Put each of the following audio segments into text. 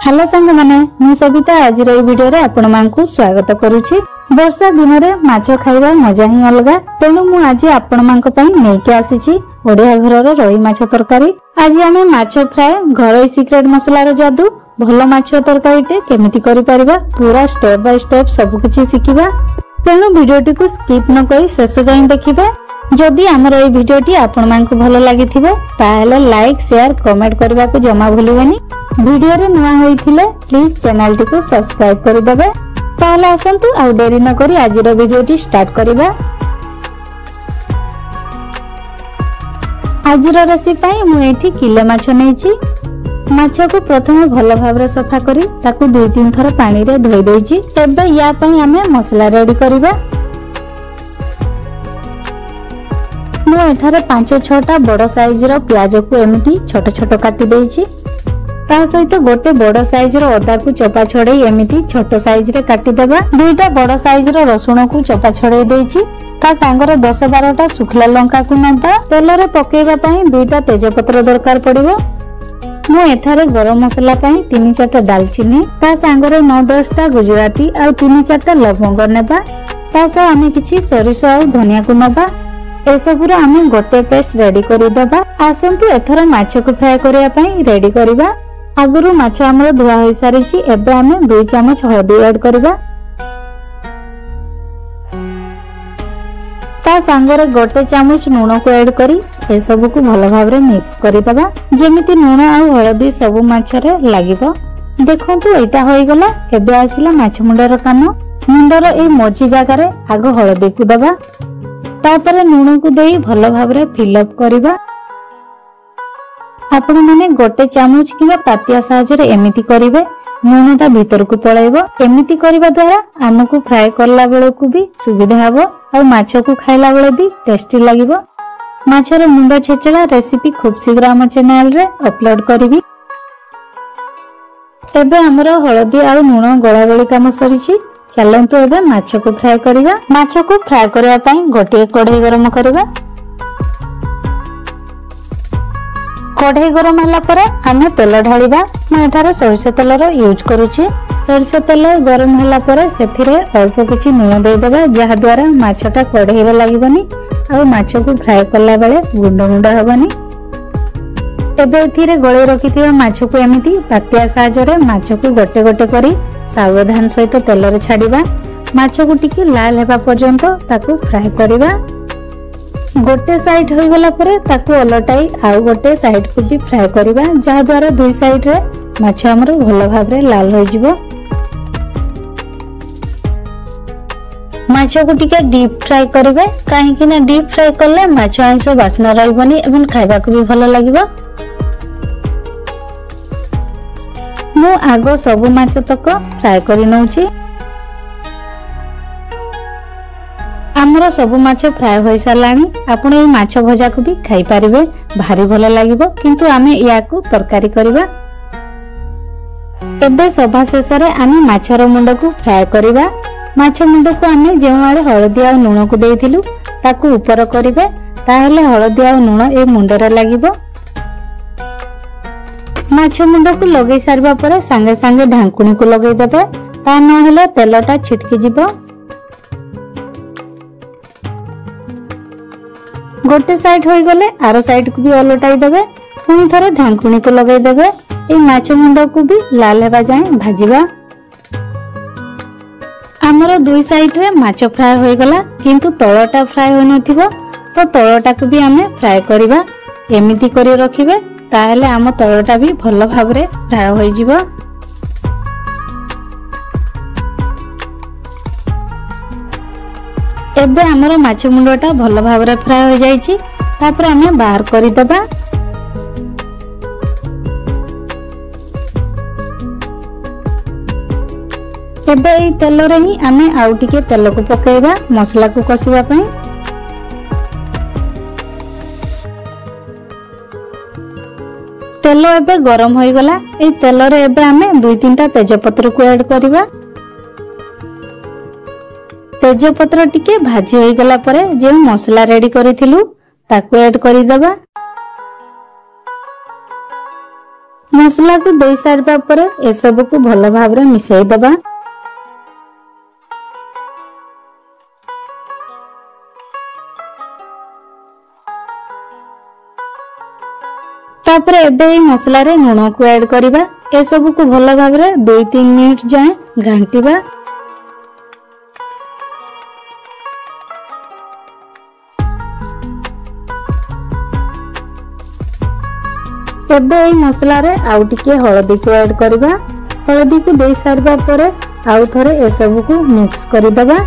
Hello सांग माने मु सबिता आज वीडियो रे आपण मानकु स्वागत करूची। वर्षा दिन रे माछ खाइबा मजा ही अलगा, तेणु मु आज आपण मानक पई नेके आसीची ओडिया घर रो रोही माछ तरकारी। आज आमे माछ फ्राई घरोई सीक्रेट मसला रो जादू भलो माछ तरकारी टे केमिति करि परिबा पूरा स्टेप बाय स्टेप सब किछि सिखिबा। तेणु वीडियोटी को स्किप न करी शेष जाय देखिबा। जदि हमर ए वीडियोटी आपण मानकु भलो लागिथिबो ताहेले लाइक शेयर कमेंट करबा को जमा भूलिबेनी। वीडियो रे नया होइथिले प्लीज चैनल टी को सब्सक्राइब कर देबे। ताहले आसंतु आ देरी न करी आज रो वीडियोटी स्टार्ट करिबा। आज रो रेसिपी पई मु एठी किलो माछ नेछि। माछ को प्रथम भलो भाबरे सफा करी ताकू 2-3 थर पानी रे धोई देछि। एबे या पई हमें मसला रेडी करिबा। मु एठारे 5-6टा बड़ साइज रो प्याज को एमिति छोट छोट काटी देछि। ता सहित गोटे बड़ साइज रो अदा को चोपा छड़े एमिति छोट साइज रे काटी देबा। 2टा बड़ साइज रो रसुण को चोपा छड़े देछि। ता सांगरे 10-12टा सुखला लंका को नंता तेल रे पकेइबा पई 2टा तेजपत्र दरकार पड़िबो। मु एठारे गरम मसला पई 3-4टा दालचीनी ता सांगरे 9-10टा गुजराती आ 3-4टा लवंग नेबा। ता सह आमे किछि सरिसो आ धनिया को नबा। ए सबुरा आमे गोटे पेस्ट रेडी करि दबा। आसंतु एथरा माछ को फ्राई करिया पई रेडी करिबा। आगुरु माछ हमर धुआ होई सारिछि। एबे आमे 2 चम्मच हळदी ऐड करबा। ता सांगरे गोटे चम्मच नून को ऐड करी ए सब को भलो भाबरे मिक्स करि दबा जेमिति नून आ हळदी सब माछ रे लागिबो। देखंतु एटा होई गला। एबे आसिला माछ मुंडर काम। मुंडर ए मोची जागा रे आगो हळदी को दबा। तापरे नून को देई भलो भाबरे फिल अप करिबा। आपण माने गोटे चामच किबा पातिया साहाय्य रे एमिति करिवे। नूनटा भीतर को पळाइबो। एमिति करिबा द्वारा हमकु फ्राई करला बेले को भी सुविधा हबो और माछ को खाइला बेले भी टेस्टी लागिबो। माछर मुंड छेचड़ा रेसिपी खूब शीघ्र हम चैनल रे अपलोड करिवि। एबे हमरो हळदी आ नून गळा गळी काम सरिछि। चलंतु एबे माछ को फ्राई करिवा। माछ को फ्राई करबा पई गोटे कढ़ाई गरम करबा। कढ़ाई गरम हला परे हमें तेल ढालिबा। मैं एठारे सरिषो तेल रो यूज करूची। सरिषो तेल गरम हला परे सेथिरे अल्प किछि नून दे देबा जहा द्वारा माछटा कढ़ाई रे लागिबनी आ माछ को फ्राई करला बेले गुंड गुंड हबनी। एबे एथिरे गळे रखिथिबा माछ को एमिति पातिया साहाय्य रे माछ को गोटे गोटे करी सावधान सहित तेल रे छाडिबा। माछ को टिके लाल हेबा पर्यंत ताकू फ्राई करिबा। गोटे साइड होई गला परे ताकू अलटाई आ गोटे साइड को भी फ्राई करिबा जहा द्वारा दुई साइड रे माछ हमर भलो भाबरे लाल होई जिवो। माछ को टिके डीप फ्राई करिवे काहे कि ना डीप फ्राई करले माछ आंश वासना रहबनी एवं खाइबा को भी भलो लागिबो। मु आगो सब माछ तक फ्राई करि नउची। हमरो सब माछ फ्राई होई सालानी। आपण ए माछ भजा को भी खाई परिबे भारी भलो लागिबो। किंतु आमे या को तरकारी करिबा। एबे सभा शेष रे आमे माछर मुंड को फ्राई करिबा। माछ मुंड को आमे जेवाळे हळदी आ नून को देइथिलु ताकू ऊपर करिबे ताहेले हळदी आ नून ए मुंड रे लागिबो। माछ मुंड को लगै सारबा परे संगे संगे ढांकुणी को लगै देबे ता न हेले तेलटा छिटकी जिवो। गोटे साइड होई गले आरो साइड को भी अलटाई देबे। पुनी थरे ढांकुणी को लगै देबे। ए माछ मुंड को भी लाल हेबा जाय भाजिबा। हमरो दुई साइड रे माछ फ्राई होई गला किंतु तळटा फ्राई होई नथिबो तो तळटा को भी हमें फ्राई करिबा। एमिति करी रखिबे ताहेले हम तळटा भी भलो भाबरे फ्राई होई जिवो। एबे हमरो माछ मुंडटा भलो भाबरे फ्राई हो जाईची। तापर हमें बाहर करि दबा। एबे ए तेल रे ही हमें आउ टिके तेल को पकेइबा मसला को कसिबा पई। तेल एबे गरम होई गला। ए तेल रे एबे हमें 2-3टा तेजपत्र को ऐड करिबा। तेजपत्र टिके भाजी होई गला परे जे मसला रेडी करिथिलु ताकू ऐड करि दबा। मसला को दे सारिबा परे ए सब को भल भाबरे मिसई दबा। तापर एबे मसला रे लूण को ऐड करिबा। ए सब को भल भाबरे 2-3 मिनिट जाए घांटीबा। एबे एई मसला रे आउ टिके हळदी को ऐड करिबा। हळदी को दे सारिबा परे आउ थरे ए सब को मिक्स करि दबा।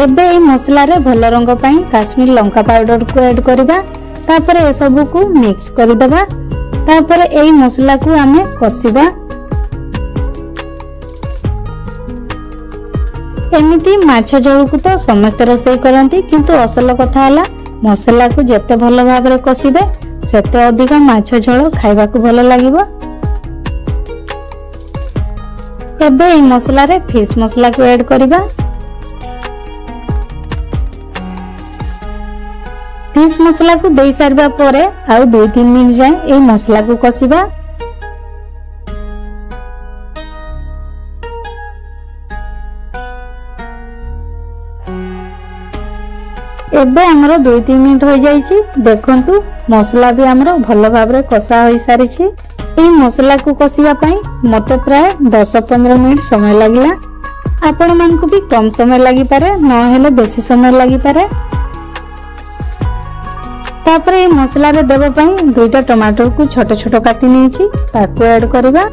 एबे एई मसला रे भल रंग पई काश्मीर लंका पाउडर को ऐड करिबा। तापर ए सब को मिक्स करि दबा। तापर एई मसला को आमे कसिबा। एमिति माछ झोल को तो समस्त रोषेई करंती, किंतु असल कथा हला मसला को जेते भल भाबरे कसिबे सेते अधिक माछ झोल खाइबा को भल लागिबो। एबे एई मसला रे फिश मसला को ऐड करिबा। फिश मसला को दे सारिबा परे आउ 2-3 मिनिट जाए एई मसला को कसिबा। एबे हमरो 2-3 मिनिट हो जाइछि। देखंतु मसला भी हमरो भल भाबरे कसा होई सारिछि। एई मसला को कसिबा पई मते प्राय 10-15 मिनिट समय लागिला। आपण मानकु भी कम समय लागि पारे, न हेले बेसी समय लागि पारे। तापर ए मसला रे देबा पई 2टा टमाटर को छोट छोट काटी नेछि ताको ऐड करबा।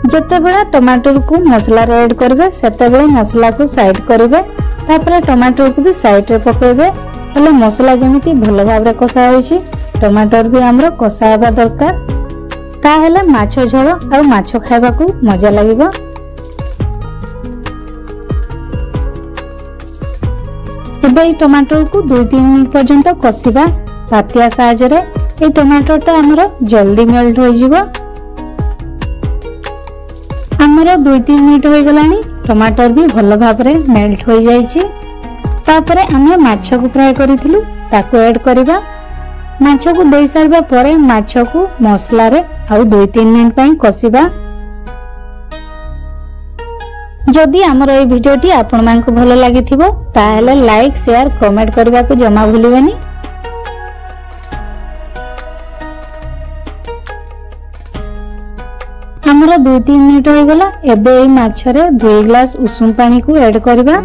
जते बेला टमाटर को मसला रे ऐड करबे सेते बेला मसला को साइड करबे। तापर टमाटर को भी साइड रे पकेबे। हेले मसला जेमिति भल भाबरे कसा होइछि, टमाटर भी हमरो कसा हेबा दरकार। ता हेले माछ झोल आ माछ खाइबा को मजा लागिबो। एबे टमाटर को 2-3 मिनिट पर्यंत कसिबा। पातिया साहाय्य रे ए टमाटर टा हमरो जल्दी मेल्ट हो जिवो। हमरो 2-3 मिनिट हो गलानी, टमाटर भी भल भाबरे मेल्ट हो जाइछि। तापरे हमें माछ को फ्राई करिथिलु ताको ऐड करिबा। माछ को देई सारिबा परे माछ को मसला रे आउ 2-3 मिनिट पई कसिबा। जदि हमर ए भिडियोटी आपण मानकु भल लागिथिबो ताहेले लाइक शेयर कमेंट करबा को जमा भूलिबेनी। हमर 2-3 मिनिट हो गला। एबे एई माछ रे 2 ग्लास उषुम पानी को ऐड करबा।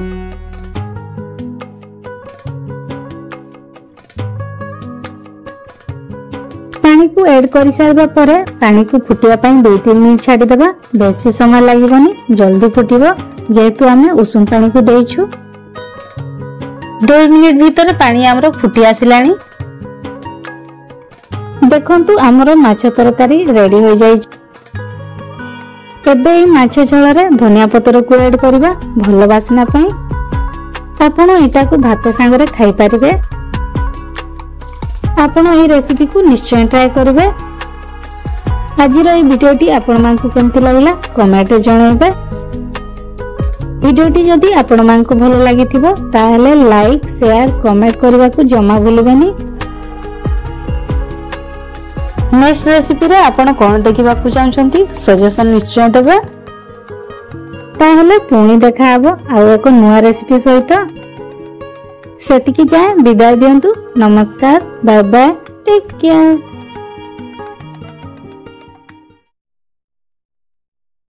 पानी को ऐड कर सारबा परे पानी को फुटिया पई 2-3 मिनिट छाडी देबा। बेसी समय लागिबनी, जल्दी फुटिबो जेहेतु हमें उषुम पानी को देइछु। 2 मिनिट भीतर पानी हमरो फुटी आसिलानी। देखंतु हमरो माछ तरकारी रेडी हो जाई। एबे एई माछ झोल रे धनिया पत्र को ऐड करबा भल बासना पई। आपण एटा को भात संगे खाई परिबे। आपण एई रेसिपी को निश्चय ट्राई करबे। आजिर एई वीडियोटी आपण मानकु केमति लागला कमेंट जणाइबे। वीडियोटी जदि आपण मानकु भल लागिथिबो ताहेले लाइक शेयर कमेंट करबा को जमा भूलिबेनी। नेक्स्ट रेसिपी रे आपण कोन देखिबा को चाहछंती सजेशन निश्चय देबे। ताहेले पुणी देखा हबो आ एक नुवा रेसिपी सहित। सेतिकी जाय विदाय दियंतु। नमस्कार, बाय बाय, टेक केयर।